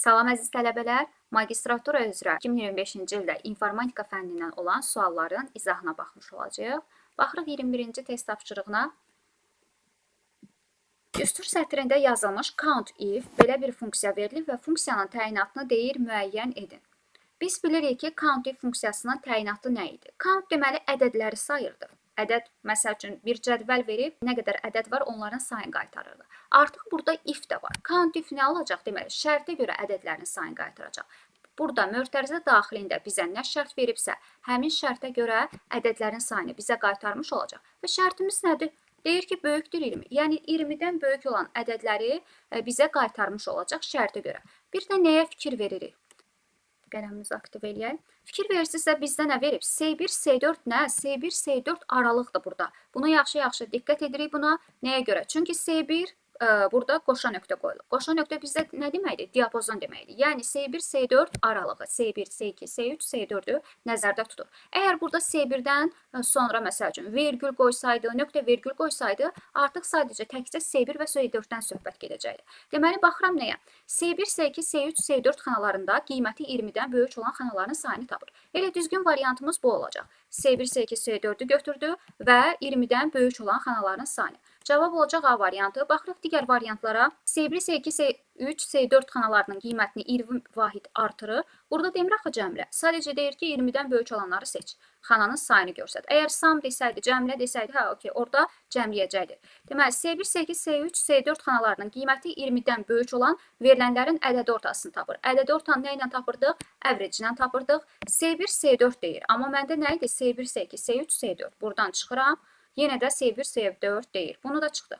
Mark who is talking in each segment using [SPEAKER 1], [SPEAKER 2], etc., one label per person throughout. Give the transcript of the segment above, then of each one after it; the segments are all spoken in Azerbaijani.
[SPEAKER 1] Salam əziz tələbələr, magistratura üzrə 2025-ci ildə informatika fənnindən olan sualların izahına baxmış olacağıq. Baxırıq 21-ci test tapşırığına. Düstur sətrində yazılmış count if belə bir funksiya verilib və funksiyanın təyinatını deyir müəyyən edin. Biz bilirik ki, count if funksiyasının təyinatı nə idi? Count deməli ədədləri sayırdı. Ədəd, məsəl üçün, bir cədvəl verib, nə qədər ədəd var, onların sayını qaytarırdı. Artıq burada if də var. Count if nə olacaq? Deməli, şərtə görə ədədlərin sayını qaytaracaq. Burada mötərizə daxilində bizə nə şərt veribsə, həmin şərtə görə ədədlərin sayını bizə qaytarmış olacaq. Və şərtimiz nədir? Deyir ki, böyükdür 20. Yəni, 20-dən böyük olan ədədləri bizə qaytarmış olacaq şərtə görə. Bir də nəyə fikir veririk? Qələmimizi aktiv eləyək. Fikir verirsinizsə bizdə nə verib? S1, S4 nə? S1, S4 aralıqdır burada. Bunu yaxşı-yaxşı diqqət edirik buna. Nəyə görə? Çünki S1 burada qoşa nöqtə qoyulub. Qoşa nöqtə bizdə nə deməkdir? Diapazon deməkdir. Yəni S1, S4 aralığı, S1, S2, S3, S4-ü nəzərdə tutur. Əgər burada S1-dən sonra məsəl üçün vergül qoysaydı, nöqtə vergül qoysaydı, artıq sadəcə təkcə S1 və S4-dən söhbət gedəcəkdi. Deməli, baxıram nəyə? S1, S2, S3, S4 xanalarında qiyməti 20-dən böyük olan xanaların sayını tapır. Elə düzgün variantımız bu olacaq. S1, S2, S4-ü götürdü və 20-dən böyük olan xanaların sayını. Cavab olacaq A variantı. Baxırıq digər variantlara. S1, S2, S3, S4 xanalarının qiymətini 20 vahid artırır. Burada demir axı cəmlə. Sadəcə deyir ki, 20-dən böyük olanları seç. Xananın sayını görsət. Əgər sum desəydi, cəmlə desəydi, hə, okey, orada cəmləyəcəkdir. Deməli, S1, S2, S3, S4 xanalarının qiyməti 20-dən böyük olan verilənlərin ədədi ortasını tapır. Ədədi ortanı nə ilə tapırdıq? Average ilə tapırdıq. S1, S4 deyir. Amma məndə nə idi? S1, S2, S3, S4. Buradan çıxıram. Yenə də S1, S4 deyir. Bunu da çıxdıq.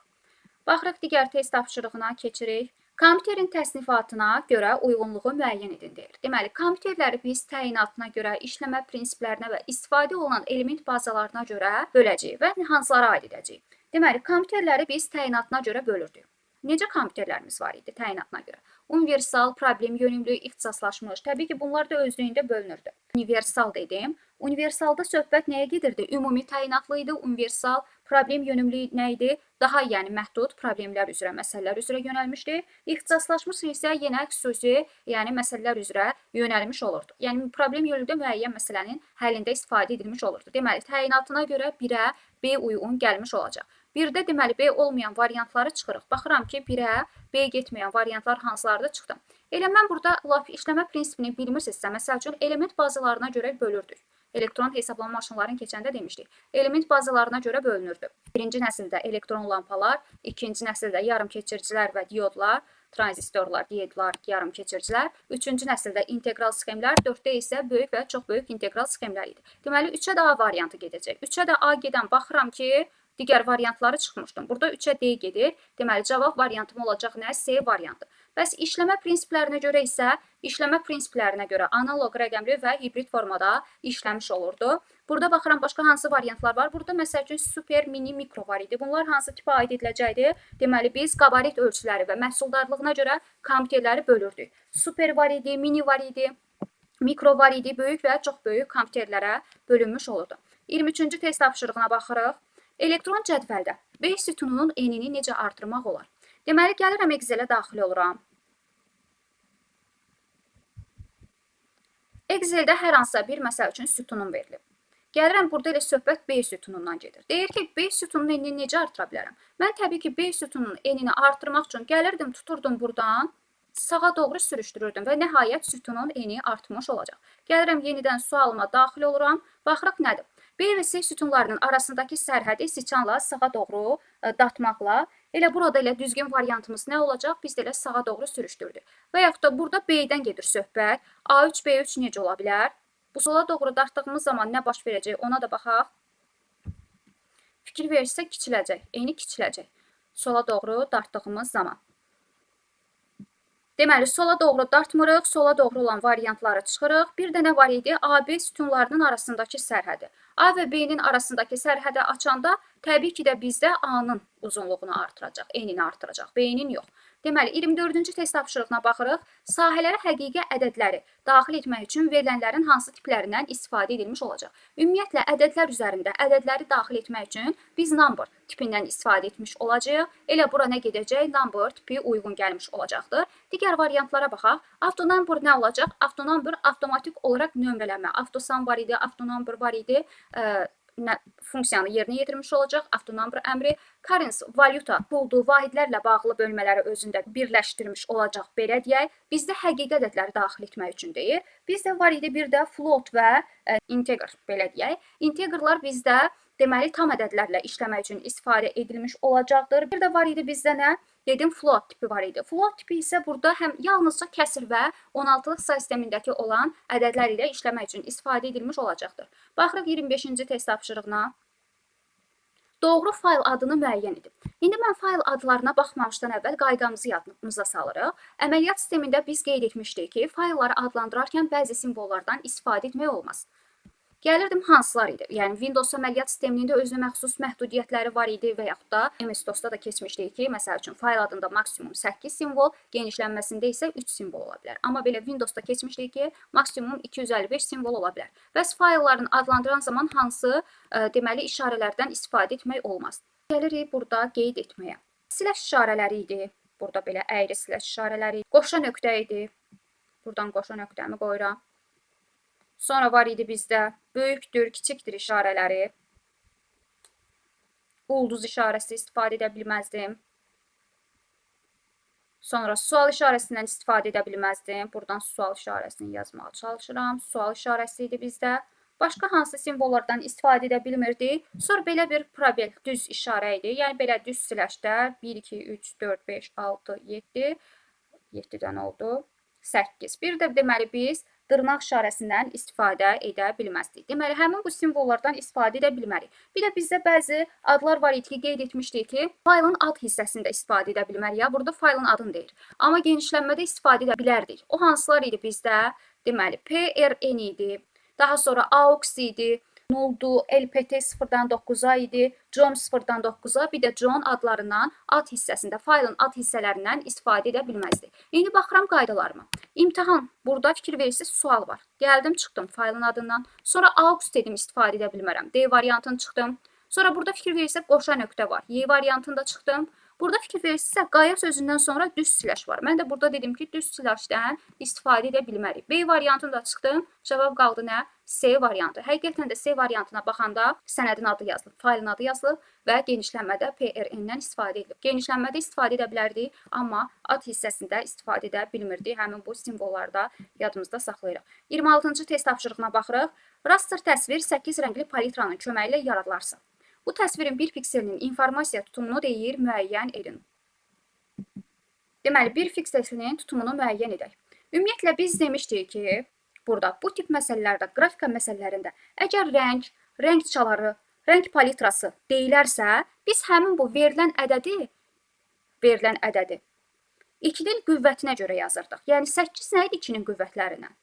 [SPEAKER 1] Baxırıq digər test tapşırığına keçirik. Kompüterin təsnifatına görə uyğunluğu müəyyən edin deyir. Deməli, kompüterləri biz təyinatına görə, işləmə prinsiplərinə və istifadə olunan element bazalarına görə böləcəyik və hansılara aid edəcəyik. Deməli, kompüterləri biz təyinatına görə bölürdük. Necə kompüterlərimiz var idi təyinatına görə? Universal, problem yönümlü, ixtisaslaşmış. Təbii ki, bunlar da özlüyündə bölünürdü. Universal dedim. Universalda söhbət nəyə gedirdi? Ümumi təyinatlı idi. Universal problem yönümlü nə idi? Daha yəni məhdud problemlər üzrə, məsələlər üzrə yönəlmişdi. İxtisaslaşmış isə yenə xüsusi, yəni məsələlər üzrə yönəlmiş olurdu. Yəni problem yönümlü müəyyən məsələnin həllində istifadə edilmiş olurdu. Deməli, təyinatına görə 1-ə B uyğun gəlmiş olacaq. Birdə deməli B olmayan variantları çıxırıq. Baxıram ki, 1-ə B getməyən variantlar hansılarda çıxdı. Elə mən burada laf işləmə prinsipini bilmirsinizsə, məsəl üçün element bazalarına görə bölürdük. Elektron hesablama maşınlarını keçəndə demişdik. Element bazalarına görə bölünürdü. Birinci nəsildə elektron lampalar, ikinci nəsildə yarımkeçiricilər və diodlar, tranzistorlar, diyodlar, yarımkeçiricilər, üçüncü nəsildə integral sxemlər, dörddə isə böyük və çox böyük integral sxemlər idi. Deməli, 3-ə də A variantı gedəcək. 3-ə də A gedən baxıram ki, digər variantları çıxmışdım. Burada 3-ə D gedir. Deməli, cavab variantım olacaq nə? C variantı. Bəs işləmə prinsiplərinə görə isə, işləmə prinsiplərinə görə analoq rəqəmli və hibrid formada işləmiş olurdu. Burada baxıram, başqa hansı variantlar var? Burada məsəl üçün super, mini, mikro var idi. Bunlar hansı tipə aid ediləcəkdir? Deməli, biz qabarit ölçüləri və məhsuldarlığına görə kompüterləri bölürdük. Super var idi, mini var idi, mikro var idi, böyük və çox böyük kompüterlərə bölünmüş olurdu. 23-cü test tapşırığına baxırıq. Elektron cədvəldə B sütununun enini necə artırmaq olar? Deməli, gəlirəm Excel-ə daxil oluram. Excel-də hər hansısa bir məsəl üçün sütunum verilib. Gəlirəm, burada elə söhbət B sütunundan gedir. Deyir ki, B sütununun enini necə artıra bilərəm? Mən təbii ki, B sütununun enini artırmaq üçün gəlirdim, tuturdum buradan, sağa doğru sürüşdürürdüm və nəhayət sütunun eni artmış olacaq. Gəlirəm, yenidən sualıma daxil oluram. Baxırıq nədir? B və C sütunlarının arasındakı sərhədi siçanla sağa doğru dartmaqla, elə burada elə düzgün variantımız nə olacaq? Biz də elə sağa doğru sürüşdürdük. Və yaxud da burada B-dən gedir söhbət. A3, B3 necə ola bilər? Bu sola doğru dartdığımız zaman nə baş verəcək? Ona da baxaq. Fikir verirsə kiçiləcək, eni kiçiləcək. Sola doğru dartdığımız zaman. Deməli, sola doğru dartmırıq, sola doğru olan variantları çıxırıq. Bir də nə var idi? A, B sütunlarının arasındakı sərhədi. A və B-nin arasındakı sərhədi açanda təbii ki də bizdə A-nın uzunluğunu artıracaq, enini artıracaq, B-nin yox. Deməli, 24-cü test tapşırığına baxırıq. Sahələrə həqiqi ədədləri daxil etmək üçün verilənlərin hansı tiplərindən istifadə edilmiş olacaq? Ümumiyyətlə, ədədlər üzərində ədədləri daxil etmək üçün biz number tipindən istifadə etmiş olacağıq. Elə bura nə gedəcək? Number tipi uyğun gəlmiş olacaqdır. Digər variantlara baxaq. Avtonumber nə olacaq? Avtonumber avtomatik olaraq nömrələmə. Avtosum var idi, avtonumber var idi. Funksiyanı yerinə yetirmiş olacaq. Avtonumber əmri. Currency, valyuta, puldu, vahidlərlə bağlı bölmələri özündə birləşdirmiş olacaq. Belə deyək. Bizdə həqiqi ədədləri daxil etmək üçün deyir. Bizdə var idi bir də float və integer, belə deyək. Integerlar bizdə deməli tam ədədlərlə işləmək üçün istifadə edilmiş olacaqdır. Bir də var idi bizdə nə? Dedim float tipi var idi. Float tipi isə burada həm yalnızca kəsir və 16-lıq say sistemindəki olan ədədlər ilə işləmək üçün istifadə edilmiş olacaqdır. Baxırıq 25-ci test tapşırığına. Doğru fayl adını müəyyən edin. İndi mən fayl adlarına baxmamışdan əvvəl qayğamızı yadımıza salırıq. Əməliyyat sistemində biz qeyd etmişdik ki, faylları adlandırarkən bəzi simvollardan istifadə etmək olmaz. Gəlirdim hansılar idi? Yəni Windows əməliyyat sistemində özünə məxsus məhdudiyyətləri var idi və yaxud da MS-DOS-da da keçmişdik ki, məsəl üçün fayl adında maksimum 8 simvol, genişlənməsində isə 3 simvol ola bilər. Amma belə Windows-da keçmişdik ki, maksimum 255 simvol ola bilər. Bəs faylların adlandıran zaman hansı deməli işarələrdən istifadə etmək olmaz? Gəlirik burada qeyd etməyə. Slash işarələri idi. Burada belə əyri slash işarələri, qoşa nöqtə idi. Buradan qoşa nöqtəmi qoyuram. Sonra var idi bizdə böyükdür, kiçikdir işarələri. Ulduz işarəsi istifadə edə bilməzdim. Sonra sual işarəsindən istifadə edə bilməzdim. Buradan sual işarəsini yazmağa çalışıram. Sual işarəsi idi bizdə. Başqa hansı simvollardan istifadə edə bilmirdik. Sonra belə bir probel, düz işarə idi. Yəni belə düz slashlər 1, 2, 3, 4, 5, 6, 7. 7-dən oldu. 8. Bir də deməli biz dırnaq işarəsindən istifadə edə bilməzdik. Deməli, həmin bu simvollardan istifadə edə bilmərik. Bir də bizdə bəzi adlar var idi ki, qeyd etmişdik ki, faylın ad hissəsində istifadə edə bilmərik. Burada faylın adını deyir. Amma genişlənmədə istifadə edə bilərdik. O hansılar idi bizdə? Deməli, PRN idi. Daha sonra AUX idi. Nuldu, LPT 0-dan 9-a idi, JOM 0-dan 9-a, bir də JON adlarından ad hissəsində, faylın ad hissələrindən istifadə edə bilməzdik. İndi baxıram qaydalarıma. İmtahan, burada fikir verirsiniz, sual var. Gəldim, çıxdım faylın adından. Sonra AUX dedim, istifadə edə bilmərəm. D variantını çıxdım. Sonra burada fikir verirsiniz, qoşa nöqtə var. Y variantında çıxdım. Burada fikir verirsinizsə, qaya sözündən sonra düz slash var. Mən də burada dedim ki, düz slashdən istifadə edə bilmərik. B variantını da çıxdım. Cavab qaldı nə? C variantı. Həqiqətən də C variantına baxanda sənədin adı yazılıb, faylın adı yazılıb və genişlənmədə PRN-dən istifadə edilib. Genişlənmədə istifadə edə bilərdik, amma ad hissəsində istifadə edə bilmirdik. Həmin bu simvollarda yadımızda saxlayırıq. 26-cı test tapşırığına baxırıq. Raster təsvir 8 rəngli palitranın köməyi ilə yaradılarsa. Bu təsvirin bir pikselinin informasiya tutumunu deyir, müəyyən edin. Deməli, bir pikselinin tutumunu müəyyən edək. Ümumiyyətlə, biz demişdik ki, burada bu tip məsələlərdə, qrafika məsələlərində əgər rəng çaları, rəng palitrası deyilərsə, biz həmin bu verilən ədədi 2-nin qüvvətinə görə yazırdıq. Yəni 8 nə idi 2-nin qüvvətlərinə?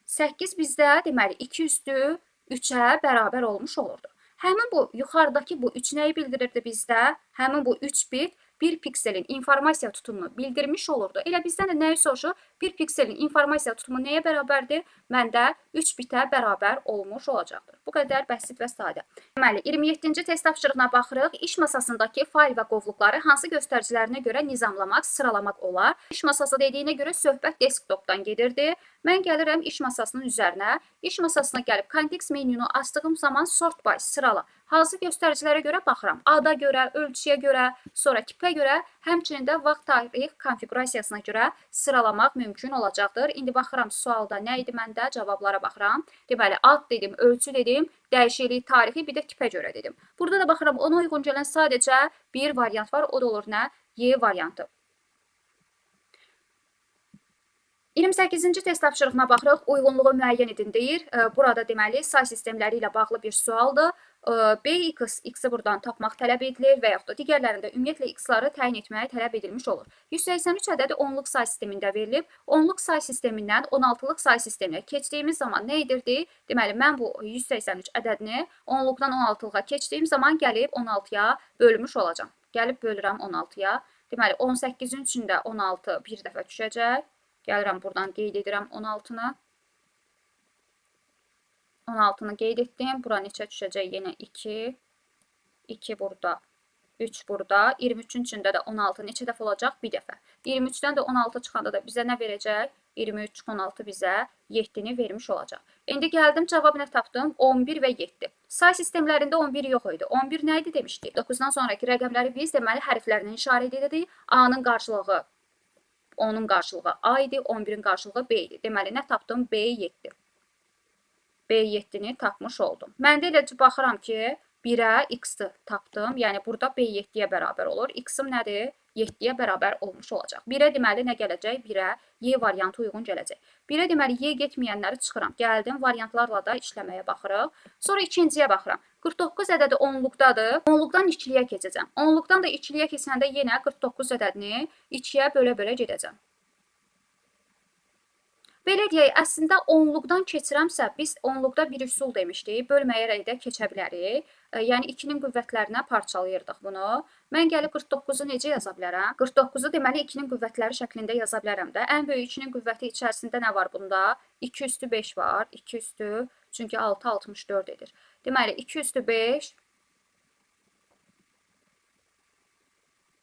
[SPEAKER 1] 8 bizdə deməli 2 üstü 3-ə bərabər olmuş olurdu. Həmin bu yuxarıdakı bu 3 nəyi bildirirdi bizdə? Həmin bu 3 bit bir pikselin informasiya tutumunu bildirmiş olurdu. Elə bizdən də nəyi soruşur? Bir pikselin informasiya tutumu nəyə bərabərdir? Məndə 3 bitə bərabər olmuş olacaqdır. Bu qədər bəsit və sadə. Deməli, 27-ci test tapşırığına baxırıq. İş masasındakı fayl və qovluqları hansı göstəricilərinə görə nizamlamaq, sıralamaq olar? İş masası dediyinə görə söhbət desktopdan gedirdi. Mən gəlirəm iş masasının üzərinə. İş masasına gəlib kontekst menunu açdığım zaman sort by, sırala. Hansı göstəricilərə görə baxıram? Ada görə, ölçüyə görə, sonra tipə görə, həmçinin də vaxt tarix konfigurasiyasına görə sıralamaq mümkün olacaqdır. İndi baxıram sualda nə idi məndə? Cavablara baxıram. Deməli, ad dedim, ölçü dedim, dəyişiklik tarixi, bir də tipə görə dedim. Burada da baxıram, ona uyğun gələn sadəcə bir variant var, o da olur nə? Y variantı. 28-ci test tapşırığına baxırıq. Uyğunluğu müəyyən edin deyir. Burada deməli say sistemləri ilə bağlı bir sualdır. BX, X-i buradan tapmaq tələb edilir və yaxud da digərlərində ümumiyyətlə X-ları təyin etməyə tələb edilmiş olur. 183 ədədi onluq say sistemində verilib. Onluq say sistemindən 16-lıq say sisteminə keçdiyimiz zaman nə edirdi? Deməli, mən bu 183 ədədini onluqdan 16-lığa keçdiyim zaman gəlib 16-ya bölmüş olacam. Gəlib bölürəm 16-ya. Deməli 18-in içində 16 bir dəfə düşəcək. Gəlirəm buradan qeyd edirəm 16-nı. 16-nı qeyd etdim. Bura neçə düşəcək? Yenə 2. 2 burada. 3 burada. 23-ün içində də 16 neçə dəfə olacaq? Bir dəfə. 23-dən də 16 çıxanda da bizə nə verəcək? 23 çıxı 16 bizə 7-ni vermiş olacaq. İndi gəldim, cavab nə tapdım? 11 və 7. Say sistemlərində 11 yox idi. 11 nə idi demişdik? 9-dan sonraki rəqəmləri biz deməli hərflərlə işarə edirik. A-nın qarşılığı, onun qarşılığı A idi, 11-in qarşılığı B idi. Deməli nə tapdım? B7. B7-ni tapmış oldum. Mən də eləcə baxıram ki, 1-ə x-i tapdım. Yəni burada B7-yə bərabər olur. X-im nədir? 7-yə bərabər olmuş olacaq. 1-ə deməli nə gələcək? 1-ə Y variantı uyğun gələcək. 1-ə deməli Y getməyənləri çıxıram. Gəldim, variantlarla da işləməyə baxırıq. Sonra ikinciyə baxıram. 49 ədədi onluqdadır. Onluqdan ikiliyə keçəcəm. Onluqdan da ikiliyə keçəndə yenə 49 ədədini 2-yə bölə-bölə gedəcəm. Belə deyək, əslində onluqdan keçirəmsə, biz onluqda bir üsul demişdik, bölməyərək də keçə bilərik. Yəni 2-nin qüvvətlərinə parçalayırdıq bunu. Mən gəlib 49-u necə yaza bilərəm? 49-u deməli 2-nin qüvvətləri şəklində yaza bilərəm də. Ən böyük 2-nin qüvvəti içərisində nə var bunda? 2 üstü 5 var. 2 üstü, çünki 6 64 edir. Deməli 2 üstü 5,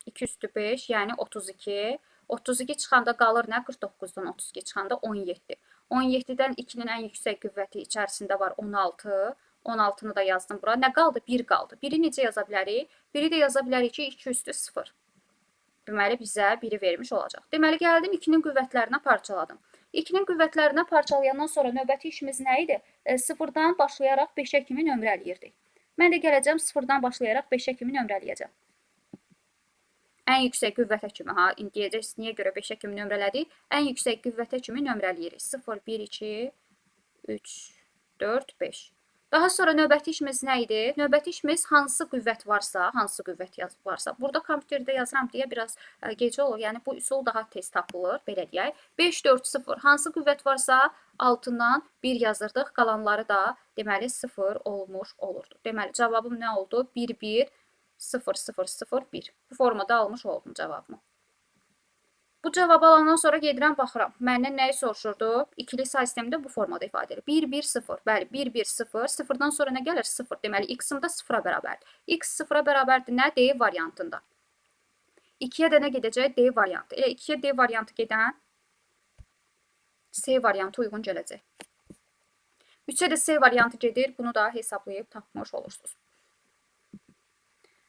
[SPEAKER 1] 2 üstü 5, yəni 32. 32 çıxanda qalır nə? 49-dan 32 çıxanda 17. 17-dən 2-nin ən yüksək qüvvəti içərisində var 16. 16-nı da yazdım bura. Nə qaldı? 1 qaldı. 1-i necə yaza bilərik? 1-i də yaza bilərik ki, 2 üstü 0. Deməli, bizə 1-i vermiş olacaq. Deməli, gəldim 2-nin qüvvətlərinə parçaladım. 2-nin qüvvətlərinə parçalayandan sonra növbəti işimiz nə idi? 0-dan başlayaraq 5-ə kimi nömrələyirdik. Mən də gələcəm 0-dan başlayaraq 5-ə kimi nömrələyəcəm. Ən yüksək qüvvətə kimi, indi deyəcəksiniz, niyə görə 5-ə kimi nömrələdik? Ən yüksək qüvvətə kimi nömrələyirik. 0, 1, 2, 3, 4, 5. Daha sonra növbəti işimiz nə idi? Növbəti işimiz hansı qüvvət varsa, burada kompüterdə yazıram deyə biraz gecə olur. Yəni bu üsul daha tez tapılır, belə deyək. 5, 4, 0. Hansı qüvvət varsa altından 1 yazırdıq. Qalanları da deməli 0 olmuş olurdu. Deməli cavabım nə oldu? 1, 1. 0, 0, 0, 1. Bu formada almış oldum cavabımı. Bu cavabı alandan sonra gedirəm, baxıram. Məndən nəyi soruşurdu? İkili say sistemində bu formada ifadə edir. 1, 1, 0. Bəli, 1, 1, 0. 0-dan sonra nə gəlir? 0. Deməli, x-im da 0-a bərabərdir. X 0-a bərabərdir nə? D variantında. 2-yə də nə gedəcək? D variantı. Elə 2-yə D variantı gedən C variantı uyğun gələcək. 3-ə də C variantı gedir. Bunu da hesablayıb tapmış olursunuz.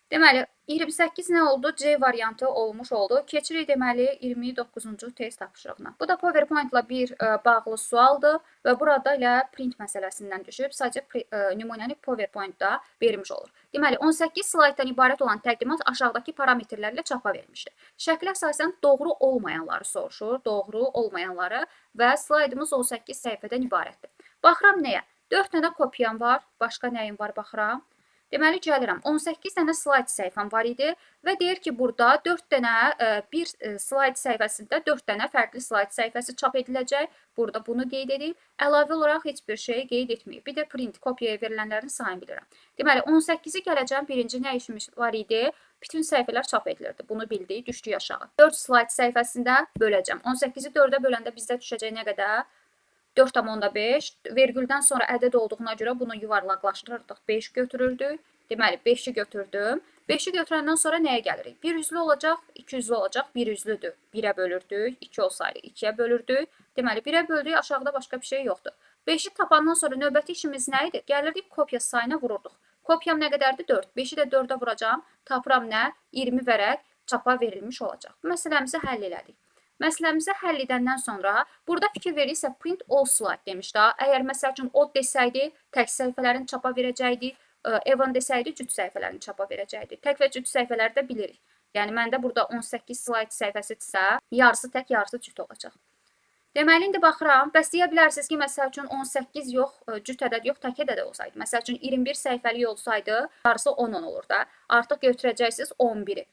[SPEAKER 1] Deməli, 28 nə oldu? C variantı olmuş oldu. Keçirik deməli 29-cu test tapşırığına. Bu da PowerPoint-la bir bağlı sualdır və burada elə print məsələsindən düşüb. Sadəcə nümunəni PowerPoint-da vermiş olur. Deməli, 18 slayddan ibarət olan təqdimat aşağıdakı parametrlərlə çapa verilmişdir. Şəklə əsasən doğru olmayanları soruşur, doğru olmayanları və slaydımız 18 səhifədən ibarətdir. Baxıram nəyə? 4 dənə kopyam var, başqa nəyim var baxıram. Deməli, gəlirəm, 18 dənə slayd səhifəm var idi və deyir ki, burada 4 dənə, bir slayd səhifəsində 4 dənə fərqli slayd səhifəsi çap ediləcək. Burada bunu qeyd edib, əlavə olaraq heç bir şey qeyd etməyib. Bir də print, kopyaya verilənlərin sayını bilirəm. Deməli, 18-i gələcəm, birinci nə işimiz var idi? Bütün səhifələr çap edilirdi. Bunu bildik, düşdük aşağı. 4 slayd səhifəsində böləcəm. 18-i 4-ə böləndə bizdə düşəcək nə qədər? 4,5. Vergüldən sonra ədəd olduğuna görə bunu yuvarlaqlaşdırırdıq. 5 götürürdük. Deməli, 5-i götürdüm. 5-i götürəndən sonra nəyə gəlirik? 1 üzlü olacaq, 2 üzlü olacaq, 1 üzlüdür. 1-ə bölürdük, 2 olsaydı 2-yə bölürdük. Deməli, 1-ə böldük, aşağıda başqa bir şey yoxdur. 5-i tapandan sonra növbəti işimiz nə idi? Gəlirdik, kopya sayına vururduq. Kopyam nə qədərdir? 4. 5-i də 4-ə vuracam. Tapıram nə? 20 vərəq çapa verilmiş olacaq. Bu məsələmizi həll elədik. Məsələmizi həll edəndən sonra burada fikir verirsə print all slide demiş də. Əgər məsəl üçün o desəydi, tək səhifələrin çapa verəcəkdi, Evan desəydi, cüt səhifələrini çapa verəcəkdi. Tək və cüt səhifələri də bilirik. Yəni məndə burada 18 slayd səhifəsidirsə, yarısı tək, yarısı cüt olacaq. Deməli, indi baxıram, bəs deyə bilərsiniz ki, məsəl üçün 18 yox, cüt ədəd yox, tək ədəd olsaydı. Məsəl üçün 21 səhifəli olsaydı, yarısı 10 olur da. Artıq götürəcəksiniz 11-i.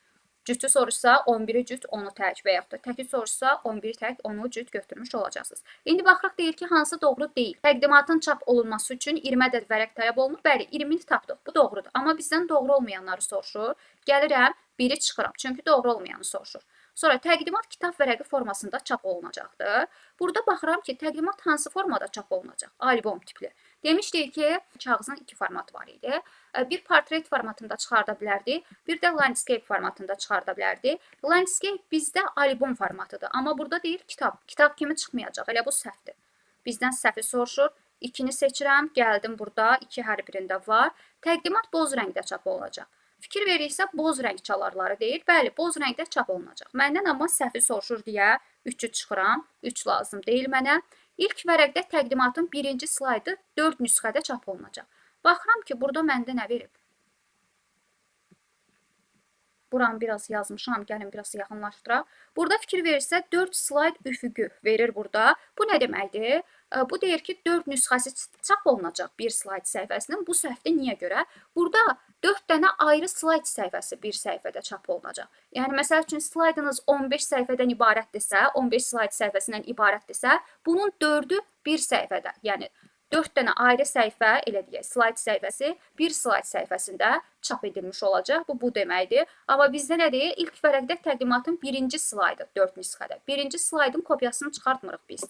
[SPEAKER 1] Cütü soruşsa 11-i cüt, 10-u tək və yaxud da təki soruşsa 11 tək, 10-u cüt götürmüş olacaqsınız. İndi baxırıq deyir ki, hansı doğru deyil. Təqdimatın çap olunması üçün 20 ədəd vərəq tələb olunur. Bəli, 20-ni tapdıq. Bu doğrudur. Amma bizdən doğru olmayanları soruşur. Gəlirəm, 1-i çıxıram. Çünki doğru olmayanı soruşur. Sonra təqdimat kitab vərəqi formasında çap olunacaqdır. Burada baxıram ki, təqdimat hansı formada çap olunacaq? Albom tipli. Demişdik ki, kağızın 2 formatı var idi. Bir portret formatında çıxarda bilərdik, bir də landscape formatında çıxarda bilərdik. Landscape bizdə albom formatıdır, amma burada deyir kitab. Kitab kimi çıxmayacaq, elə bu səhvdir. Bizdən səhvi soruşur. 2-ni seçirəm, gəldim burada, 2 hər birində var. Təqdimat boz rəngdə çap olunacaq. Fikir verirsə, boz rəng çalarları deyir. Bəli, boz rəngdə çap olunacaq. Məndən amma səhvi soruşur deyə 3-ü çıxıram. 3 lazım deyil mənə. İlk vərəqdə təqdimatın 1-ci slaydı 4 nüsxədə çap olunacaq. Baxıram ki, burada məndə nə verib? Buranı biraz yazmışam, gəlin biraz yaxınlaşdıraq. Burada fikir verirsə 4 slayd üfüqü verir burada. Bu nə deməkdir? Bu deyir ki, 4 nüsxəsi çap olunacaq bir slayd səhifəsinin. Bu səhvdə niyə görə? Burada 4 dənə ayrı slayd səhifəsi bir səhifədə çap olunacaq. Yəni, məsəl üçün, slaydınız 15 səhifədən ibarətdirsə, 15 slayd səhifəsindən ibarətdirsə, bunun 4-ü bir səhifədə, yəni 4 dənə ayrı səhifə, elə deyək, slayd səhifəsi bir slayd səhifəsində çap edilmiş olacaq. Bu deməkdir. Amma bizdə nə deyir? İlk vərəqdə təqdimatın 1-ci slaydı 4 nüsxədə. 1-ci slaydın kopyasını çıxartmırıq biz.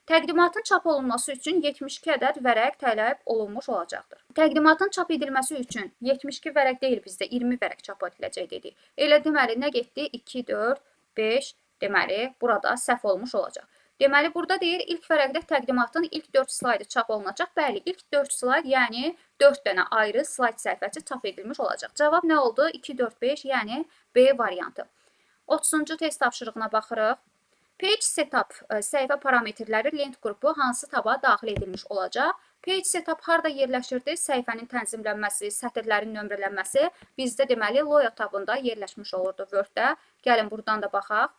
[SPEAKER 1] Təqdimatın çap olunması üçün 72 ədəd vərəq tələb olunmuş olacaqdır. Təqdimatın çap edilməsi üçün 72 vərəq deyil, bizdə 20 vərəq çap ediləcək dedik. Elə deməli, nə getdi? 2, 4, 5, deməli, burada səhv olmuş olacaq. Deməli, burada deyir, ilk vərəqdə təqdimatın ilk 4 slaydı çap olunacaq. Bəli, ilk 4 slayd, yəni 4 dənə ayrı slayd səhifəsi çap edilmiş olacaq. Cavab nə oldu? 2, 4, 5, yəni B variantı. 30-cu test tapşırığına baxırıq. Page setup səhifə parametrləri lent qrupu hansı taba daxil edilmiş olacaq? Page setup harda yerləşirdi? Səhifənin tənzimlənməsi, sətirlərin nömrələnməsi bizdə deməli Loya tabında yerləşmiş olurdu Word-də. Gəlin buradan da baxaq.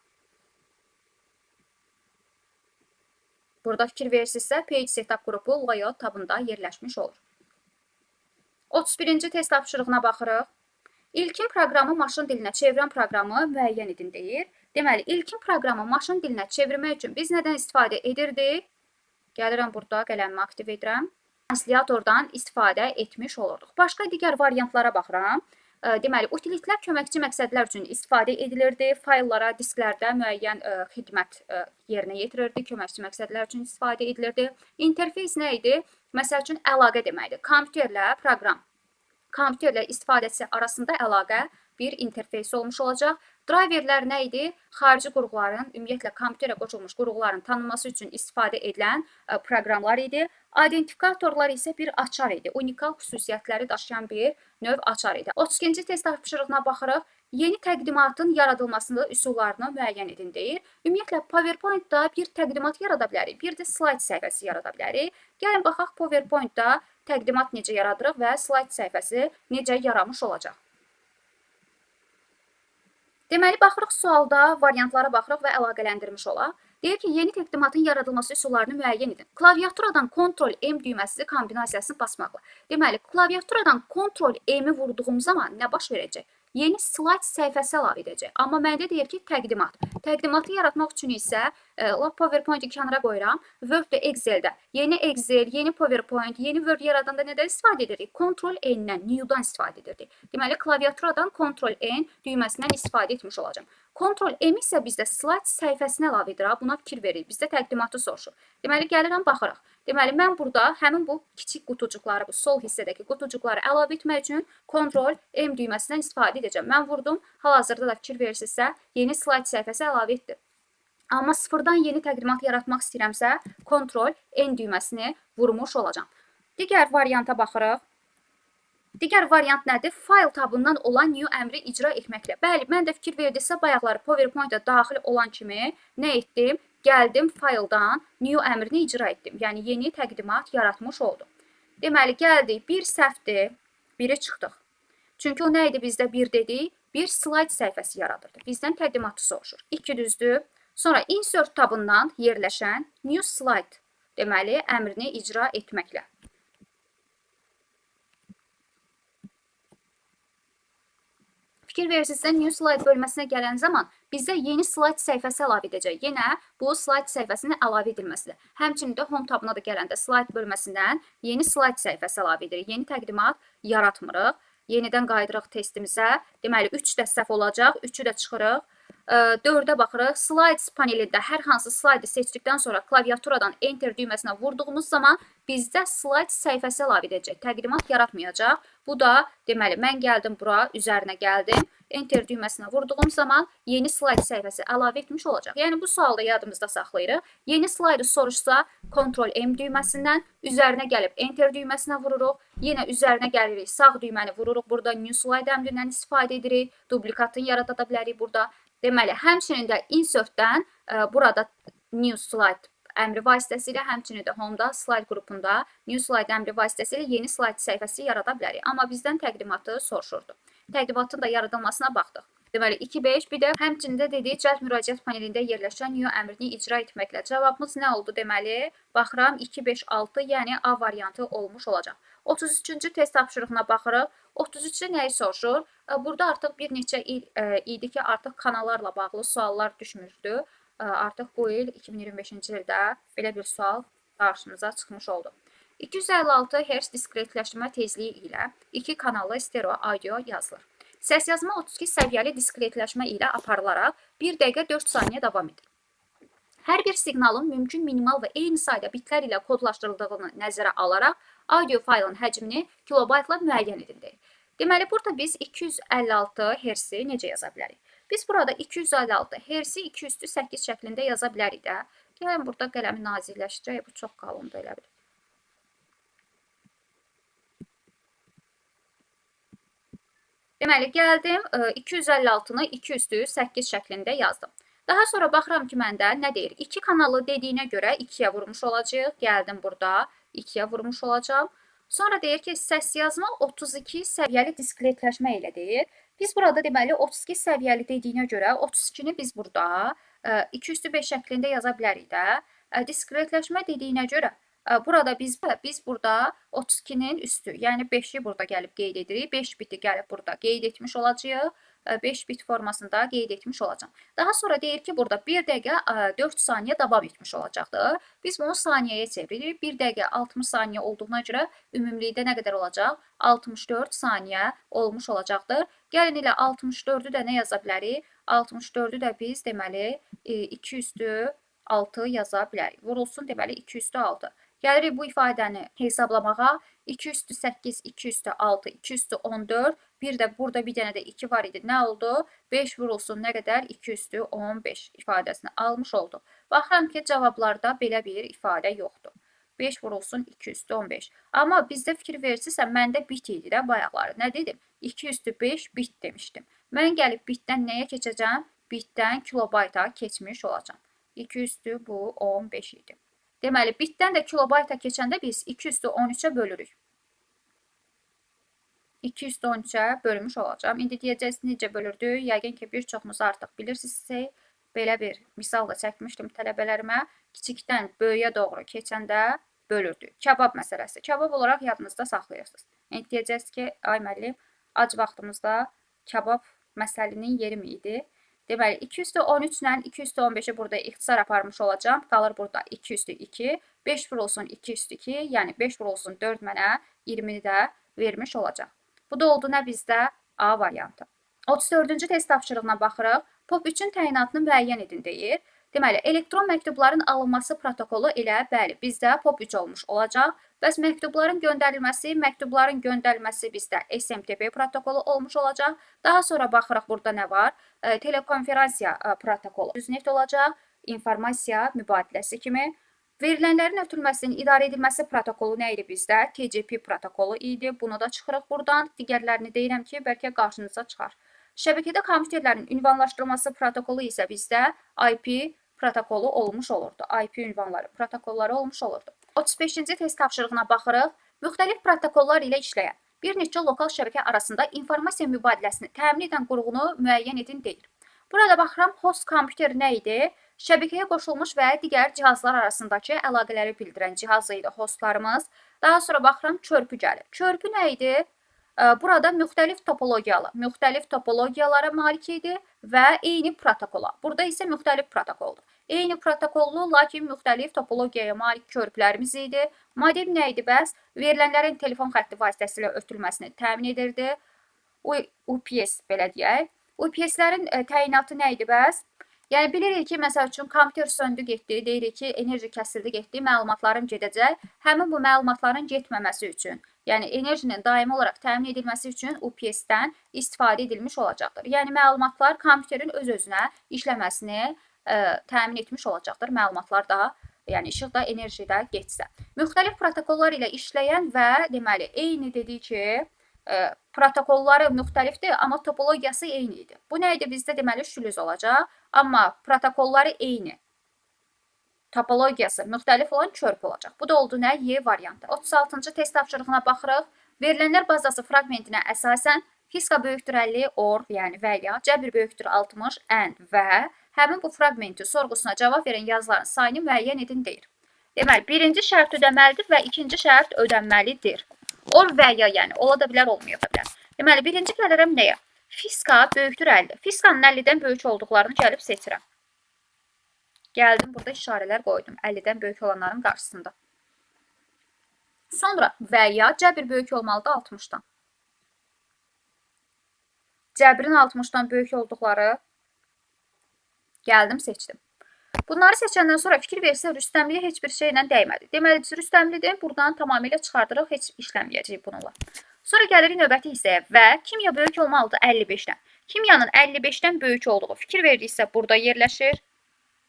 [SPEAKER 1] Burada fikir verirsinizsə, Page Setup qrupu Layout tabında yerləşmiş olur. 31-ci test tapşırığına baxırıq. İlkin proqramı maşın dilinə çevirən proqramı müəyyən edin deyir. Deməli, ilkin proqramı maşın dilinə çevirmək üçün biz nədən istifadə edirdik? Gəlirəm burada, qələmimi aktiv edirəm. Translatordan istifadə etmiş olurduq. Başqa digər variantlara baxıram. Deməli, utilitlər köməkçi məqsədlər üçün istifadə edilirdi. Fayllara, disklərdə müəyyən xidmət yerinə yetirirdi. Köməkçi məqsədlər üçün istifadə edilirdi. İnterfeys nə idi? Məsəl üçün, əlaqə deməkdir. Kompüterlə proqram, kompüterlə istifadəçisi arasında əlaqə bir interfeys olmuş olacaq. Driverlər nə idi? Xarici qurğuların, ümumiyyətlə kompüterə qoşulmuş qurğuların tanınması üçün istifadə edilən proqramlar idi. İdentifikatorlar isə bir açar idi. Unikal xüsusiyyətləri daşıyan bir növ açar idi. 32-ci test tapşırığına baxırıq. Yeni təqdimatın yaradılmasında üsullarını müəyyən edin deyir. Ümumiyyətlə, PowerPoint-da bir təqdimat yarada bilərik, bir də slayd səhifəsi yarada bilərik. Gəlin, baxaq PowerPoint-da təqdimat necə yaradırıq və slayd səhifəsi necə yaranmış olacaq. Deməli, baxırıq sualda, variantlara baxırıq və əlaqələndirmiş olaq. Deyir ki, yeni təqdimatın yaradılması üsullarını müəyyən edin. Klaviaturadan Ctrl-M düyməsi kombinasiyasını basmaqla. Deməli, klaviaturadan Ctrl-M-i vurduğum zaman nə baş verəcək? Yeni slayd səhifəsi əlavə edəcək. Amma məndə deyir ki, təqdimat. Təqdimatı yaratmaq üçün isə PowerPoint-i kənara qoyuram. Word-də, Excel-də. Yeni Excel, yeni PowerPoint, yeni Word yaradanda nədən istifadə edirik? Ctrl-N-dən, New-dan istifadə edirdik. Deməli, klaviaturadan Ctrl-N düyməsindən istifadə etmiş olacağım. Ctrl-M isə bizdə slayd səhifəsini əlavə edir. Buna fikir veririk. Bizdə təqdimatı soruşur. Deməli, gəlirəm, baxırıq. Deməli, mən burada həmin bu kiçik qutucuqları, bu sol hissədəki qutucuqları əlavə etmək üçün Ctrl-M düyməsindən istifadə edəcəm. Mən vurdum, hal-hazırda da fikir verirsinizsə, yeni slayd səhifəsi əlavə etdim. Amma sıfırdan yeni təqdimat yaratmaq istəyirəmsə, Ctrl-N düyməsini vurmuş olacam. Digər varianta baxırıq. Digər variant nədir? Fayl tabından olan new əmri icra etməklə. Bəli, mən də fikir verdinizsə, bayaqları PowerPoint-da daxil olan kimi nə etdim? Gəldim, fayldan new əmrini icra etdim. Yəni, yeni təqdimat yaratmış oldum. Deməli, gəldik, bir səhvdir, biri çıxdıq. Çünki o nə idi bizdə bir dedik? Bir slayd səhifəsi yaradırdı. Bizdən təqdimatı soruşur. 2 düzdür. Sonra insert tabından yerləşən new slide, deməli, əmrini icra etməklə. Fikir verirsinizsə, new slide bölməsinə gələn zaman bizdə yeni slayd səhifəsi əlavə edəcək. Yenə bu slayd səhifəsinin əlavə edilməsidir. Həmçinin də home tabına da gələndə slayd bölməsindən yeni slayd səhifəsi əlavə edirik. Yeni təqdimat yaratmırıq. Yenidən qayıdırıq testimizə. Deməli 3 də səhv olacaq, 3-ü də çıxırıq. 4-ə baxırıq. Slides panelində hər hansı slaydı seçdikdən sonra klaviaturadan Enter düyməsinə vurduğumuz zaman bizdə slayd səhifəsi əlavə edəcək. Təqdimat yaratmayacaq. Bu da deməli mən gəldim bura, üzərinə gəldim. Enter düyməsinə vurduğum zaman yeni slayd səhifəsi əlavə etmiş olacaq. Yəni bu sualda yadımızda saxlayırıq. Yeni slaydı soruşsa Ctrl M düyməsindən üzərinə gəlib Enter düyməsinə vururuq. Yenə üzərinə gəlirik, sağ düyməni vururuq. Burada New Slide əmrindən istifadə edirik. Duplikatını yarada bilərik burada. Deməli, həmçinin də Insertdən burada New Slide əmri vasitəsilə, həmçinin də Home-da, Slide qrupunda New Slide əmri vasitəsilə yeni slide səhifəsi yarada bilərik. Amma bizdən təqdimatı soruşurdu. Təqdimatın da yaradılmasına baxdıq. Deməli, 2-5, bir də həmçinin də dedik, cəhd müraciət panelində yerləşən New əmrini icra etməklə. Cavabımız nə oldu deməli? Baxıram, 2-5-6, yəni A variantı olmuş olacaq. 33-cü test tapşırığına baxırıq. 33-də nəyi soruşur? Burada artıq bir neçə il idi ki, artıq kanallarla bağlı suallar düşmüşdü. Artıq bu il 2025-ci ildə belə bir sual qarşımıza çıxmış oldu. 256 Hz diskretləşmə tezliyi ilə 2 kanallı stereo audio yazılır. Səs yazma 32 səviyyəli diskretləşmə ilə aparılaraq 1 dəqiqə 4 saniyə davam edir. Hər bir siqnalın mümkün minimal və eyni sayda bitlər ilə kodlaşdırıldığını nəzərə alaraq audio faylın həcmini kilobaytla müəyyən edin. Deməli, burada biz 256 Hz-i necə yaza bilərik? Biz burada 256 Hz-i 2/8 şəklində yaza bilərik də. Gəlin, burada qələmi nazikləşdirək, bu çox qalındır elə bilir. Deməli, gəldim, 256-nı 2/8 şəklində yazdım. Daha sonra baxıram ki, məndə nə deyir? 2 kanalı dediyinə görə 2-yə vurmuş olacaq. Gəldim burada, 2-yə vurmuş olacağım. Sonra deyir ki, səs yazma 32 səviyyəli diskretləşmə ilə deyir. Biz burada deməli 32 səviyyəli dediyinə görə 32-ni biz burada 2/5 şəklində yaza bilərik də. Diskretləşmə dediyinə görə burada biz burada 32-nin üstü, yəni 5-i burada gəlib qeyd edirik. 5 biti gəlib burada qeyd etmiş olacağıq. 5 bit formasında qeyd etmiş olacağım. Daha sonra deyir ki, burada 1 dəqiqə 4 saniyə davam etmiş olacaqdır. Biz bunu saniyəyə çeviririk. 1 dəqiqə 60 saniyə olduğuna görə ümumilikdə nə qədər olacaq? 64 saniyə olmuş olacaqdır. Gəlin ilə 64-ü də nə yaza bilərik? 64-ü də biz deməli 2/6 yaza bilərik. Vurulsun deməli 2/6. Gəlirik bu ifadəni hesablamağa. 2/8, 2/6, 2/14. Bir də burada bir dənə də 2 var idi. Nə oldu? 5 vurulsun nə qədər? 2/15 ifadəsini almış olduq. Baxıram ki, cavablarda belə bir ifadə yoxdur. 5 vurulsun 2/15. Amma bizdə fikir verirsinizsə, məndə bit idi də bayaqları. Nə dedim? 2/5 bit demişdim. Mən gəlib bitdən nəyə keçəcəm? Bitdən kilobayta keçmiş olacağım. 2/15 idi. Deməli, bitdən də kilobayta keçəndə biz 2/13-ə bölürük. 2/13-ə bölmüş olacağım. İndi deyəcəksiniz, necə bölürdük? Yəqin ki, bir çoxumuz artıq bilirsinizsə, belə bir misal da çəkmişdim tələbələrimə. Kiçikdən böyüyə doğru keçəndə bölürdük. Kabab məsələsi. Kabab olaraq yadınızda saxlayırsınız. İndi deyəcəksiniz ki, ay müəllim, ac vaxtımızda kabab məsəlinin yeri mi idi? Deməli, 2/13 ilə 2/15-i burada ixtisar aparmış olacağım. Qalır burada 2/2. 5 vurulsun 2/2, yəni 5 vurulsun 4 mənə 20-ni də vermiş olacaq. Bu da oldu nə bizdə? A variantı. 34-cü test tapşırığına baxırıq. POP3-ün təyinatını müəyyən edin deyir. Deməli, elektron məktubların alınması protokolu elə, bəli, bizdə POP3 olmuş olacaq. Bəs məktubların göndərilməsi bizdə SMTP protokolu olmuş olacaq. Daha sonra baxırıq, burada nə var? Telekonferansiya protokolu düznet olacaq. İnformasiya mübadiləsi kimi. Verilənlərin ötürülməsinin idarə edilməsi protokolu nə idi bizdə? TCP protokolu idi. Bunu da çıxırıq buradan. Digərlərini deyirəm ki, bəlkə qarşınıza çıxar. Şəbəkədə kompüterlərin ünvanlaşdırılması protokolu isə bizdə IP protokolu olmuş olurdu. IP ünvanları protokolları olmuş olurdu. 35-ci test tapşırığına baxırıq. Müxtəlif protokollar ilə işləyən bir neçə lokal şəbəkə arasında informasiya mübadiləsini təmin edən qurğunu müəyyən edin deyir. Burada baxıram, host kompüter nə idi? Şəbəkəyə qoşulmuş və digər cihazlar arasındakı əlaqələri bildirən cihaz idi hostlarımız. Daha sonra baxıram, körpü gəlir. Körpü nə idi? Burada müxtəlif topologiyalara malik idi və eyni protokola. Burada isə müxtəlif protokoldur. Eyni protokollu, lakin müxtəlif topologiyaya malik körpülərimiz idi. Modem nə idi bəs? Verilənlərin telefon xətti vasitəsilə ötürülməsini təmin edirdi. UPS belə deyək. UPS-lərin təyinatı nə idi bəs? Yəni bilirik ki, məsəl üçün kompüter söndü getdi, deyirik ki, enerji kəsildi getdi, məlumatlarım gedəcək. Həmin bu məlumatların getməməsi üçün, yəni enerjinin daimi olaraq təmin edilməsi üçün UPS-dən istifadə edilmiş olacaqdır. Yəni məlumatlar kompüterin öz-özünə işləməsini təmin etmiş olacaqdır. Məlumatlar da, yəni işıq da, enerji də getsə. Müxtəlif protokollar ilə işləyən və deməli eyni dedik ki, protokolları müxtəlifdir, amma topologiyası eyni idi. Bu nə idi? Bizdə deməli şülüz olacaq, amma protokolları eyni. Topologiyası müxtəlif olan körpü olacaq. Bu da oldu nə? Y variantı. 36-cı test tapşırığına baxırıq. Verilənlər bazası fraqmentinə əsasən fiska böyükdür 50 or, yəni və ya cəbr böyükdür 60 n və həmin bu fraqmenti sorğusuna cavab verən yazıların sayını müəyyən edin deyir. Deməli, birinci şərt ödənməlidir və ikinci şərt ödənməlidir. Or və ya, yəni ola da bilər, olmaya da bilər. Deməli, birinci gəlirəm nəyə? Fiska böyükdür 50. Fiskanın 50-dən böyük olduqlarını gəlib seçirəm. Gəldim, burada işarələr qoydum 50-dən böyük olanların qarşısında. Sonra və ya cəbr böyük olmalıdır 60-dan. Cəbrin 60-dan böyük olduqları gəldim, seçdim. Bunları seçəndən sonra fikir versə rüstəmliyə heç bir şeylə dəymədi. Deməli, rüstəmlidir, buradan tamamilə çıxardırıq, heç işləməyəcəyik bununla. Sonra gəlirik növbəti hissəyə və kimya böyük olmalıdır 55-dən. Kimyanın 55-dən böyük olduğu fikir verdiksə burada yerləşir.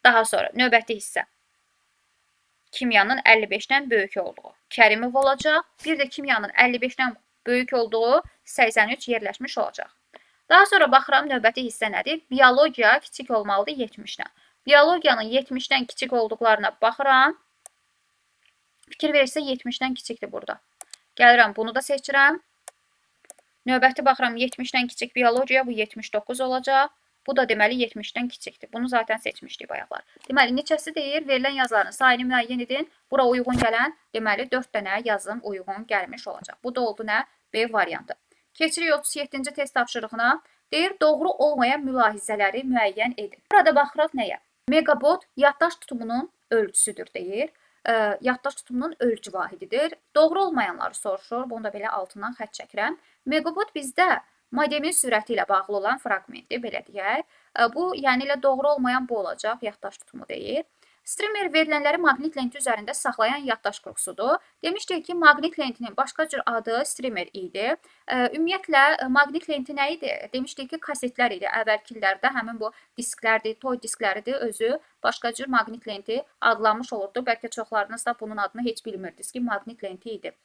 [SPEAKER 1] Daha sonra növbəti hissə. Kimyanın 55-dən böyük olduğu Kərimov olacaq. Bir də kimyanın 55-dən böyük olduğu 83 yerləşmiş olacaq. Daha sonra baxıram növbəti hissə nədir? Biologiya kiçik olmalıdır 70-dən. Biologiyanın 70-dən kiçik olduqlarına baxıram. Fikir verirsə 70-dən kiçikdir burada. Gəlirəm, bunu da seçirəm. Növbəti baxıram 70-dən kiçik biologiya, bu 79 olacaq. Bu da deməli 70-dən kiçikdir. Bunu zaten seçmişdik bayaqlar. Deməli, neçəsi deyir? Verilən yazıların sayını müəyyən edin. Bura uyğun gələn, deməli 4 dənə yazım uyğun gəlmiş olacaq. Bu da oldu nə? B variantı. Keçirik 37-ci test tapşırığına. Deyir, doğru olmayan mülahizələri müəyyən edin. Burada baxırıq nəyə? Megabot yaddaş tutumunun ölçüsüdür deyir. Yaddaş tutumunun ölçü vahididir. Doğru olmayanları soruşur. Bunu da belə altından xətt çəkirəm. Megabot bizdə modemin sürəti ilə bağlı olan fraqmentdir, belə deyək. Bu, yəni ilə doğru olmayan bu olacaq, yaddaş tutumu deyir. Streamer verilənləri maqnit lenti üzərində saxlayan yaddaş qurğusudur. Demişdik ki, maqnit lentinin başqa cür adı streamer idi. Ümumiyyətlə, maqnit lenti nə idi? Demişdik ki, kasetlər idi. Əvvəlki illərdə həmin bu disklərdir, toy diskləridir, özü başqa cür maqnit lenti adlanmış olurdu. Bəlkə çoxlarınız da bunun adını heç bilmirdiniz ki, maqnit lenti idi.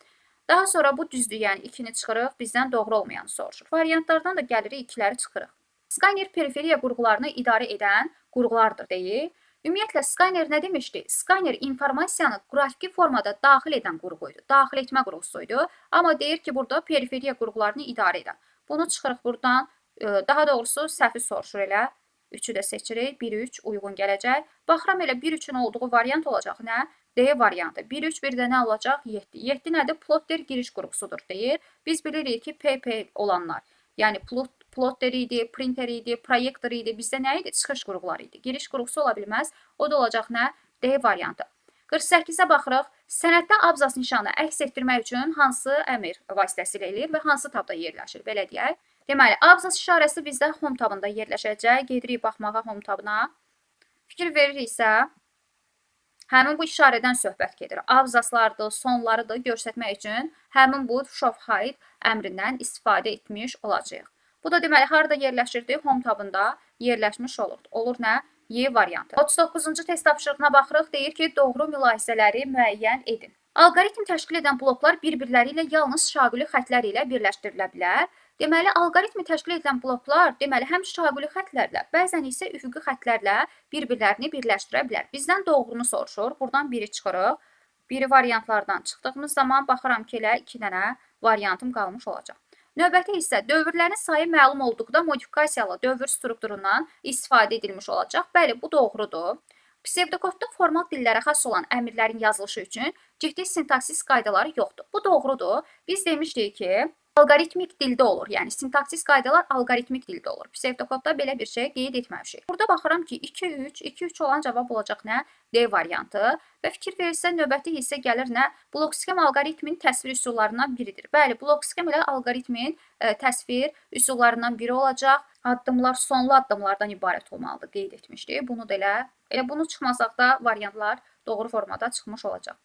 [SPEAKER 1] Daha sonra bu düzdür, yəni 2-ni çıxırıq, bizdən doğru olmayanı soruşur. Variantlardan da gəlirik 2-ləri çıxırıq. Skaner periferiya qurğularını idarə edən qurğulardır deyir. Ümumiyyətlə, skaner nə demişdi? Skaner informasiyanı qrafiki formada daxil edən qurğuydu. Daxil etmə qurğusuydu. Amma deyir ki, burada periferiya qurğularını idarə edən. Bunu çıxırıq buradan. Daha doğrusu səhvi soruşur elə. 3-ü də seçirik. 1-3 uyğun gələcək. Baxıram elə 1-3-ün olduğu variant olacaq nə? D variantı. 1-3 bir də nə olacaq? 7. 7 nədir? Plotter giriş qurğusudur deyir. Biz bilirik ki, PP olanlar. Yəni plotter idi, printer idi, proyektor idi. Bizdə nə idi? Çıxış qurğuları idi. Giriş qurğusu ola bilməz. O da olacaq nə? D variantı. 48-ə baxırıq. Sənəddə abzas nişanı əks etdirmək üçün hansı əmr vasitəsilə eləyir və hansı tabda yerləşir? Belə deyək. Deməli, abzas işarəsi bizdə home tabında yerləşəcək. Gedirik baxmağa home tabına. Fikir veririksə, həmin bu işarədən söhbət gedir. Abzaslardır, sonlarıdır göstərmək üçün həmin bu show hide əmrindən istifadə etmiş olacağıq. Bu da deməli harda yerləşirdi? Home tabında yerləşmiş olurdu. Olur nə? Y variantı. 39-cu test tapşırığına baxırıq. Deyir ki, doğru mülahizələri müəyyən edin. Alqoritm təşkil edən bloklar bir-birləri ilə yalnız şaquli xətlər ilə birləşdirilə bilər. Deməli, alqoritmi təşkil edən bloklar, deməli, həm şaquli xətlərlə, bəzən isə üfüqi xətlərlə bir-birlərini birləşdirə bilər. Bizdən doğrunu soruşur. Buradan biri çıxırıq. Biri variantlardan çıxdığımız zaman baxıram ki, elə 2 dənə variantım qalmış olacaq. Növbəti isə dövrlərin sayı məlum olduqda modifikasiyalı dövr strukturundan istifadə edilmiş olacaq. Bəli, bu doğrudur. Psevdokodda formal dillərə xas olan əmrlərin yazılışı üçün ciddi sintaksis qaydaları yoxdur. Bu doğrudur. Biz demişdik ki, alqoritmik dildə olur. Yəni sintaksis qaydalar alqoritmik dildə olur. Psevdokodda belə bir şey qeyd etməmişik. Burada baxıram ki, 2-3, 2-3 olan cavab olacaq nə? D variantı. Və fikir verirsə, növbəti hissə gəlir nə? Blok sxem alqoritmin təsvir üsullarından biridir. Bəli, blok sxem ilə alqoritmin təsvir üsullarından biri olacaq. Addımlar sonlu addımlardan ibarət olmalıdır, qeyd etmişdik. Bunu da elə bunu çıxmasaq da variantlar doğru formada çıxmış olacaq.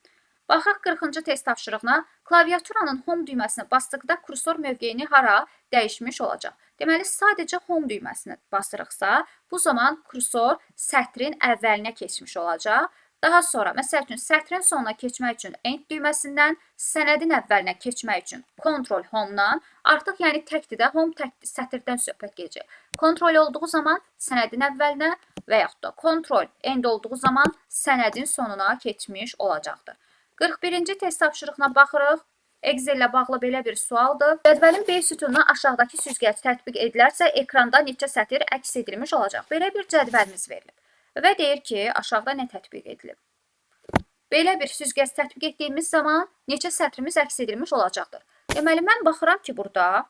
[SPEAKER 1] Baxaq 40-cı test tapşırığına. Klaviaturanın home düyməsini basdıqda kursor mövqeyini hara dəyişmiş olacaq. Deməli, sadəcə home düyməsini basırıqsa, bu zaman kursor sətrin əvvəlinə keçmiş olacaq. Daha sonra, məsəl üçün, sətrin sonuna keçmək üçün end düyməsindən, sənədin əvvəlinə keçmək üçün Ctrl Home-dan, artıq yəni təkdir də, home təkdir, sətirdən söhbət gedəcək. Ctrl olduğu zaman sənədin əvvəlinə və yaxud da Ctrl end olduğu zaman sənədin sonuna keçmiş olacaqdır. 41-ci test tapşırığına baxırıq. Excel ilə bağlı belə bir sualdır. Cədvəlin B sütununa aşağıdakı süzgəc tətbiq edilərsə, ekranda neçə sətir əks edilmiş olacaq. Belə bir cədvəlimiz verilib. Və deyir ki, aşağıda nə tətbiq edilib? Belə bir süzgəc tətbiq etdiyimiz zaman neçə sətrimiz əks edilmiş olacaqdır. Deməli, mən baxıram ki, burada,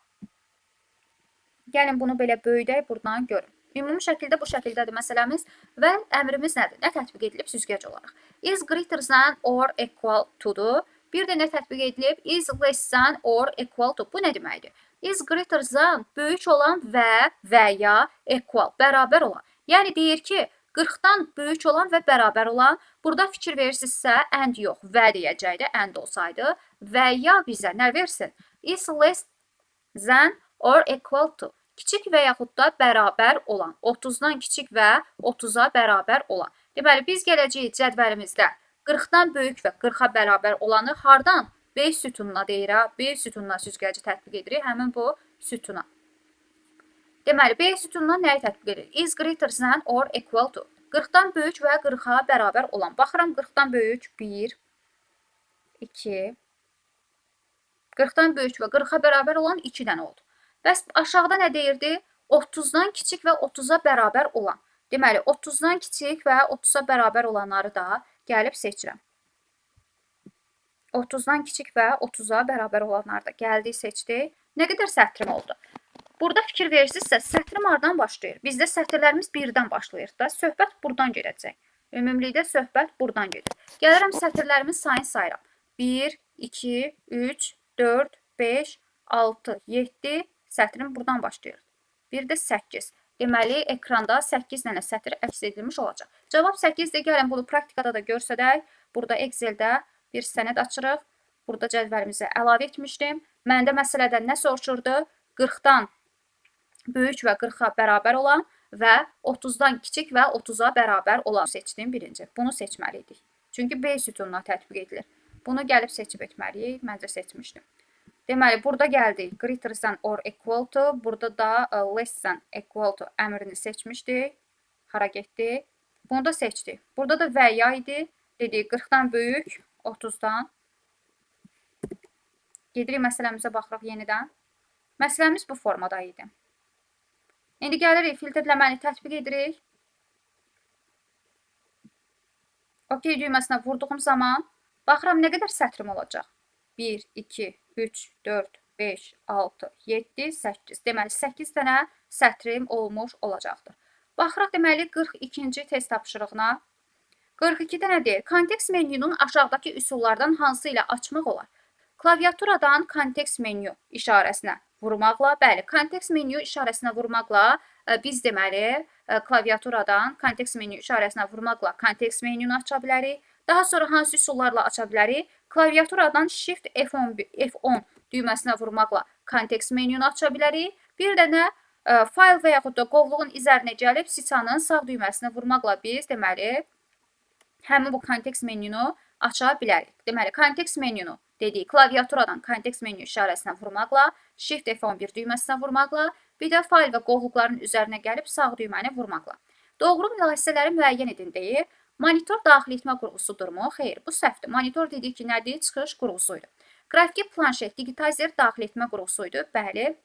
[SPEAKER 1] gəlin bunu belə böyüdək, buradan görün. Ümumi şəkildə bu şəkildədir məsələmiz və əmrimiz nədir? Nə tətbiq edilib süzgəc olaraq? Is greater than or equal to-dur. Bir də nə tətbiq edilib? Is less than or equal to. Bu nə deməkdir? Is greater than böyük olan və ya equal, bərabər olan. Yəni deyir ki, 40-dan böyük olan və bərabər olan. Burada fikir verirsinizsə, and yox, və deyəcəkdir, and olsaydı. Və ya bizə nə versin? Is less than or equal to. Kiçik və yaxud da bərabər olan, 30-dan kiçik və 30-a bərabər olan. Deməli, biz gələcəyik cədvəlimizdə 40-dan böyük və 40-a bərabər olanı hardan? B sütununa deyirəm, B sütununa süzgəci tətbiq edirik, həmin bu sütuna. Deməli, B sütununa nəyi tətbiq edirik? Is greater than or equal to. 40-dan böyük və 40-a bərabər olan. Baxıram, 40-dan böyük 1, 2, 40-dan böyük və 40-a bərabər olan 2 dənə oldu. Bəs aşağıda nə deyirdi? 30-dan kiçik və 30-a bərabər olan. Deməli, 30-dan kiçik və 30-a bərabər olanları da gəlib seçirəm. 30-dan kiçik və 30-a bərabər olanları da gəldik, seçdik. Nə qədər sətrim oldu? Burada fikir verirsinizsə, sətrim hardan başlayır? Bizdə sətirlərimiz 1-dən başlayır da, söhbət buradan gedəcək. Ümumilikdə söhbət buradan gedir. Gəlirəm sətirlərimin sayını sayıram. 1, 2, 3, 4, 5, 6, 7, sətrim buradan başlayır. Bir də 8. Deməli, ekranda 8 dənə sətir əks edilmiş olacaq. Cavab 8-dir. Gəlin bunu praktikada da görsədək. Burada Excel-də bir sənəd açırıq. Burada cədvəlimizi əlavə etmişdim. Məndə məsələdən nə soruşurdu? 40-dan böyük və 40-a bərabər olan və 30-dan kiçik və 30-a bərabər olan seçdim birinci. Bunu seçməliydik. Çünki B sütununa tətbiq edilir. Bunu gəlib seçib etməliyik. Məncə seçmişdim. Deməli, burada gəldik. Greater than or equal to. Burada da less than equal to əmrini seçmişdik. Hara getdik? Bunu da seçdik. Burada da və ya idi. Dedik 40-dan böyük, 30-dan. Gedirik məsələmizə baxırıq yenidən. Məsələmiz bu formada idi. İndi gəlirik, filtrləməni tətbiq edirik. OK düyməsinə vurduğum zaman baxıram nə qədər sətrim olacaq. 1, 2, 3, 4, 5, 6, 7, 8. Deməli, 8 dənə sətrim olmuş olacaqdır. Baxırıq, deməli, 42-ci test tapşırığına. 42 dənə deyir. Kontekst menünün aşağıdakı üsullardan hansı ilə açmaq olar? Klaviaturadan kontekst menü işarəsinə vurmaqla, bəli, kontekst menü işarəsinə vurmaqla biz deməli, klaviaturadan kontekst menü işarəsinə vurmaqla kontekst menünü aça bilərik. Daha sonra hansı üsullarla aça bilərik? Klaviaturadan Shift F10 düyməsinə vurmaqla kontekst menünü aça bilərik. Bir dənə fayl və yaxud da qovluğun üzərinə gəlib siçanın sağ düyməsinə vurmaqla biz deməli həmin bu kontekst menünü aça bilərik. Deməli, kontekst menünü dedik, klaviaturadan kontekst menü işarəsinə vurmaqla, Shift F11 düyməsinə vurmaqla, bir də fayl və qovluqların üzərinə gəlib sağ düyməni vurmaqla. Doğru mülahisələri müəyyən edin deyir. Monitor daxil etmə qurğusudurmu? Xeyr, bu səhvdir. Monitor dedik ki, nədir? Çıxış qurğusuydu. Qrafiki planşet, digitayzer daxil etmə qurğusuydu. Bəli.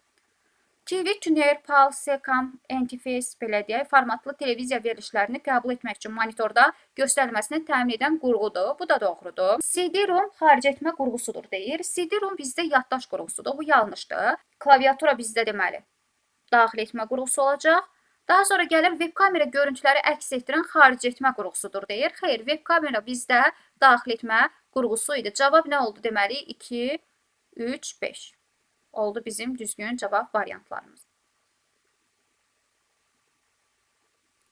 [SPEAKER 1] TV tuner, pulse, secam, interface belə deyək, formatlı televiziya verilişlərini qəbul etmək üçün monitorda göstərilməsini təmin edən qurğudur. Bu da doğrudur. CD-ROM xaric etmə qurğusudur deyir. CD-ROM bizdə yaddaş qurğusudur. Bu yanlışdır. Klaviatura bizdə deməli daxil etmə qurğusu olacaq. Daha sonra gəlir web kamera görüntüləri əks etdirən xaric etmə qurğusudur deyir. Xeyr, web kamera bizdə daxil etmə qurğusu idi. Cavab nə oldu deməli? 2, 3, 5. Oldu bizim düzgün cavab variantlarımız.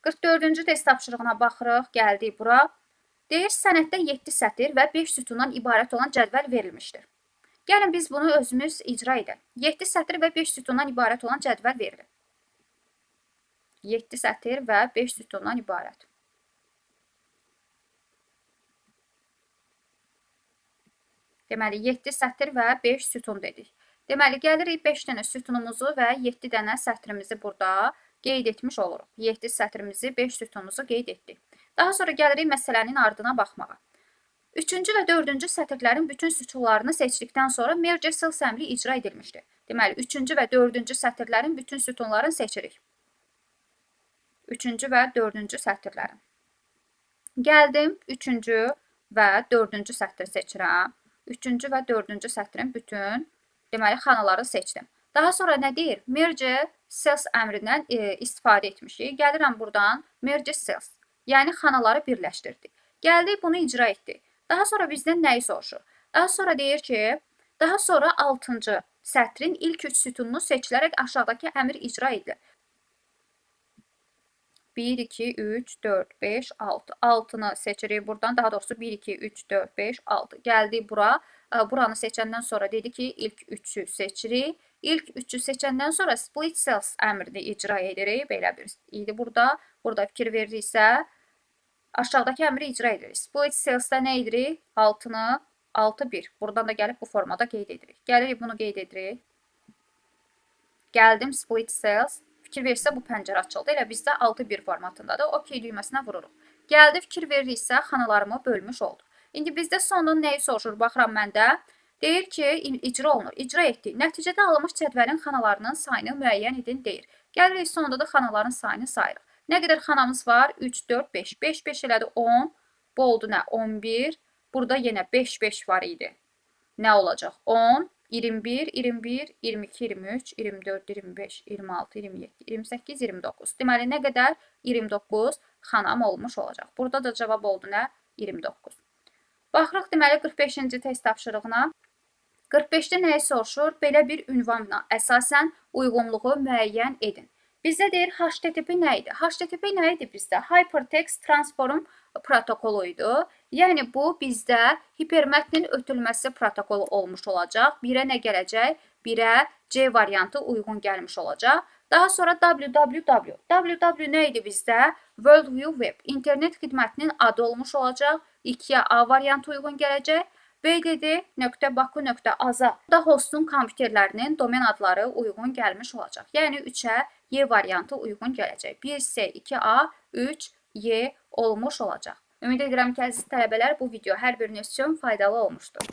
[SPEAKER 1] 44-cü test tapşırığına baxırıq. Gəldik bura. Deyir, sənəddə 7 sətir və 5 sütundan ibarət olan cədvəl verilmişdir. Gəlin biz bunu özümüz icra edək. 7 sətir və 5 sütundan ibarət olan cədvəl verilir. 7 sətir və 5 sütundan ibarət. Deməli, 7 sətir və 5 sütun dedik. Deməli, gəlirik 5 dənə sütunumuzu və 7 dənə sətrimizi burada qeyd etmiş oluruq. 7 sətrimizi, 5 sütunumuzu qeyd etdik. Daha sonra gəlirik məsələnin ardına baxmağa. 3-cü və 4-cü sətirlərin bütün sütunlarını seçdikdən sonra merge cells əmri icra edilmişdir. Deməli, 3-cü və 4-cü sətirlərin bütün sütunlarını seçirik. 3-cü və 4-cü sətirlərin. Gəldim 3-cü və 4-cü sətri seçirəm. 3-cü və 4-cü sətrin bütün deməli xanaları seçdim. Daha sonra nə deyir? Merge cells əmrindən istifadə etmişik. Gəlirəm buradan merge cells, yəni xanaları birləşdirdik. Gəldik bunu icra etdik. Daha sonra bizdən nəyi soruşur? Daha sonra deyir ki, daha sonra 6-cı sətrin ilk 3 sütununu seçilərək aşağıdakı əmr icra edilir. 1, 2, 3, 4, 5, 6. 6-nı seçirik buradan. Daha doğrusu 1, 2, 3, 4, 5, 6. Gəldik bura. Buranı seçəndən sonra dedi ki, ilk 3-ü seçirik. İlk 3-ü seçəndən sonra split cells əmrini icra edirik. Belə bir idi burada. Burada fikir veririksə, aşağıdakı əmri icra edirik. Split cells-da nə edirik? 6-nı 6, 1. Buradan da gəlib bu formada qeyd edirik. Gəlirik bunu qeyd edirik. Gəldim split cells. Fikir verirsə bu pəncərə açıldı. Elə bizdə 6-1 formatındadır. OK düyməsinə vururuq. Gəldi fikir verirsə xanalarımı bölmüş oldu. İndi bizdə sondan nəyi soruşur? Baxıram məndə. Deyir ki, icra olunur. İcra etdik. Nəticədə alınmış cədvəlin xanalarının sayını müəyyən edin deyir. Gəlirik sonda da xanaların sayını sayırıq. Nə qədər xanamız var? 3, 4, 5. 5, 5 elədi 10. Bu oldu nə? 11. Burada yenə 5, 5 var idi. Nə olacaq? 10. 21, 21, 22, 23, 24, 25, 26, 27, 28, 29. Deməli, nə qədər? 29 xanam olmuş olacaq. Burada da cavab oldu nə? 29. Baxırıq, deməli, 45-ci test tapşırığına. 45-də nəyi soruşur? Belə bir ünvanla əsasən uyğunluğu müəyyən edin. Bizdə deyir, HTTP nə idi? HTTP nə idi bizdə? Hypertext Transform protokolu idi. Yəni, bu bizdə hipermətnin ötürülməsi protokolu olmuş olacaq. 1-ə nə gələcək? 1-ə C variantı uyğun gəlmiş olacaq. Daha sonra www. www nə idi bizdə? World Wide Web. İnternet xidmətinin adı olmuş olacaq. 2-yə A variantı uyğun gələcək. www.baku.az-a da hostun kompüterlərinin domen adları uyğun gəlmiş olacaq. Yəni 3-ə Y variantı uyğun gələcək. 1C, 2A, 3Y olmuş olacaq. Ümid edirəm ki, əziz tələbələr, bu video hər biriniz üçün faydalı olmuşdur.